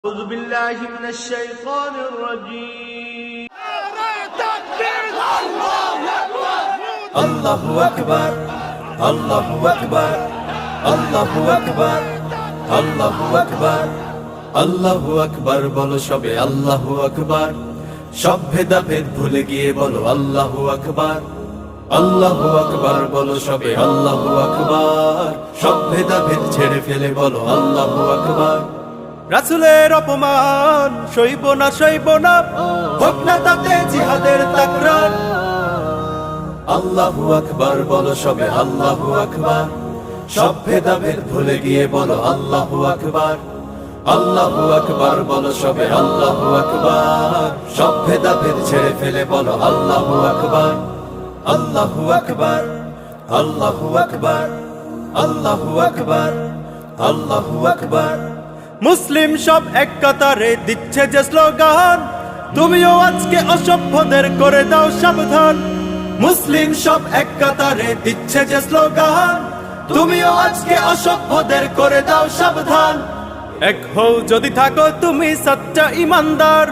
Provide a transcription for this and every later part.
أعوذ بالله من الشيطان الرجيم. الله أكبر الله أكبر الله أكبر الله أكبر الله أكبر বলো সবে আল্লাহু আকবার সব ভেদাভেদ ভুলে গিয়ে বলো আল্লাহু আকবার আল্লাহু আকবার বলো সবে আল্লাহু আকবার সব ভেদাভেদ ছেড়ে ফেলে বলো আল্লাহু আকবার রাসূলের অপমান সইব না হোক না তাতে জিহাদের তাকরার আল্লাহু আকবার বলো সবে আল্লাহু আকবার সব ভেদাভেদ ভুলে গিয়ে বলো আল্লাহু আকবার আল্লাহু আকবার বলো সবে আল্লাহু আকবার সব ভেদাভেদ ছেড়ে ফেলে বলো আল্লাহু আকবার আল্লাহু আকবার আল্লাহু আকবার আল্লাহু আকবার আল্লাহু আকবার মুসলিম সব এক কাতারে দিচ্ছে যে স্লোগান তুমিও আজকে অসভ্যদের করে দাও সাবধান মুসলিম সব এক কাতারে দিচ্ছে যে স্লোগান তুমিও আজকে অসভ্যদের করে দাও সাবধান এক হও যদি থাকো তুমি সচ্চা ঈমানদার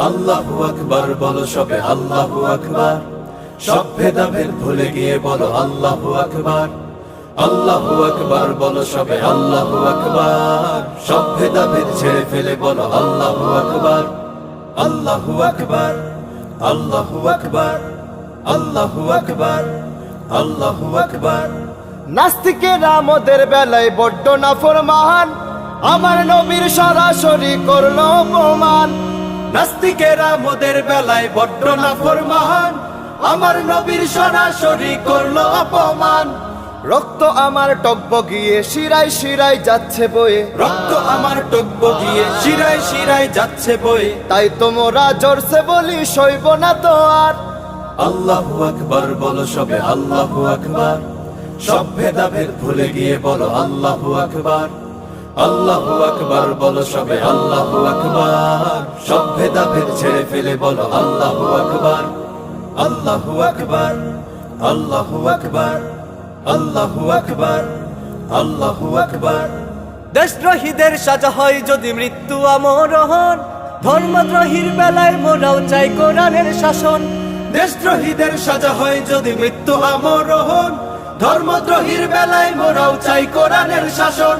আল্লাহু আকবার বলো সবে আল্লাহু আকবার সব ভেদাভেদ ভুলে গিয়ে বলো আল্লাহু আকবার আল্লাহু আকবার বলো সবে আল্লাহু আকবার সব ভেদাভেদ ছেড়ে ফেলে বলো আল্লাহু আকবার আল্লাহু আকবার আল্লাহু আকবার আল্লাহু আকবার আল্লাহু আকবার নাস্তিকেরা মোদের বেলায় বড্ড নাফরমান আমার নবীর সরাসরি করলো অপমান নাস্তিকেরা মোদের বেলায় বড্ড নাফরমান আমার নবীর সরাসরি করলো অপমান রক্ত আমার টকবগিয়ে শিরায় শিরায় যাচ্ছে বয়ে রক্ত আমার টকবগিয়ে শিরায় শিরায় যাচ্ছে বয়ে তাই তোমরা জোরসে বলি সইব না তো আর আল্লাহু আকবার বলো সবে আল্লাহু আকবার সব ভেদাভেদ ভুলে গিয়ে বলো আল্লাহু আকবার আল্লাহু আকবার বলো সবে আল্লাহু আকবার সব ভেদাভেদ ছেড়ে ফেলে বলো আল্লাহু আকবার আল্লাহু আকবার আল্লাহু আকবার আল্লাহু আকবার আল্লাহু আকবার দেশদ্রোহীদের সাজা হয় যদি মৃত্যু আমরণ ধর্মদ্রোহীর বেলায় মোরাও চাই কোরআনের শাসন দেশদ্রোহীদের সাজা হয় যদি মৃত্যু আমরণ ধর্মদ্রোহীর বেলায় মোরাও চাই কোরআনের শাসন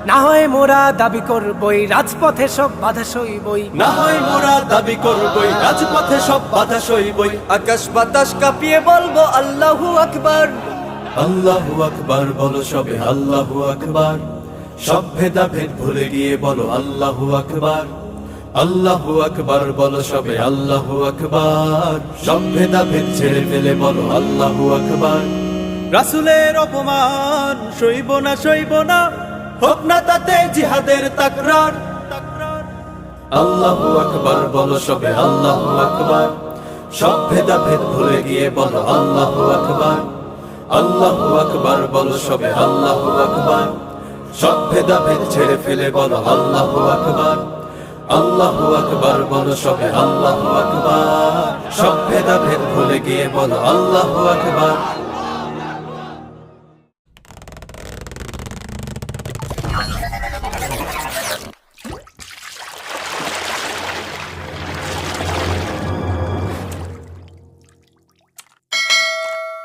না হয় মোরা দাবি করবই রাজপথে সব বাধা সইবই না হয় মোরা দাবি করবই রাজপথে সব বাধা সইবই আকাশ বাতাস কাঁপিয়ে বলবো আল্লাহু আকবার আল্লাহু আকবার বলো সবে আল্লাহু আকবার সব ভেদাভেদ ভুলে গিয়ে বলো আল্লাহু আকবার আল্লাহু আকবার বলো সবে আল্লাহু আকবার সব ভেদাভেদ ছেড়ে ফেলে বলো আল্লাহু আকবার রাসূলের অপমান সইব না হোক না তাতে জিহাদের তাকরার আল্লাহু আকবার বলো সবে আল্লাহু আকবার সব ভেদাভেদ ভুলে গিয়ে বলো আল্লাহু আকবার আল্লাহু আকবার বলো সবে আল্লাহু আকবার সব ভেদাভেদ ছেড়ে ফেলে বলো আল্লাহু আকবার আল্লাহু আকবার বলো সবে আল্লাহু আকবার সব ভেদাভেদ ভুলে গিয়ে বলো আল্লাহু আকবার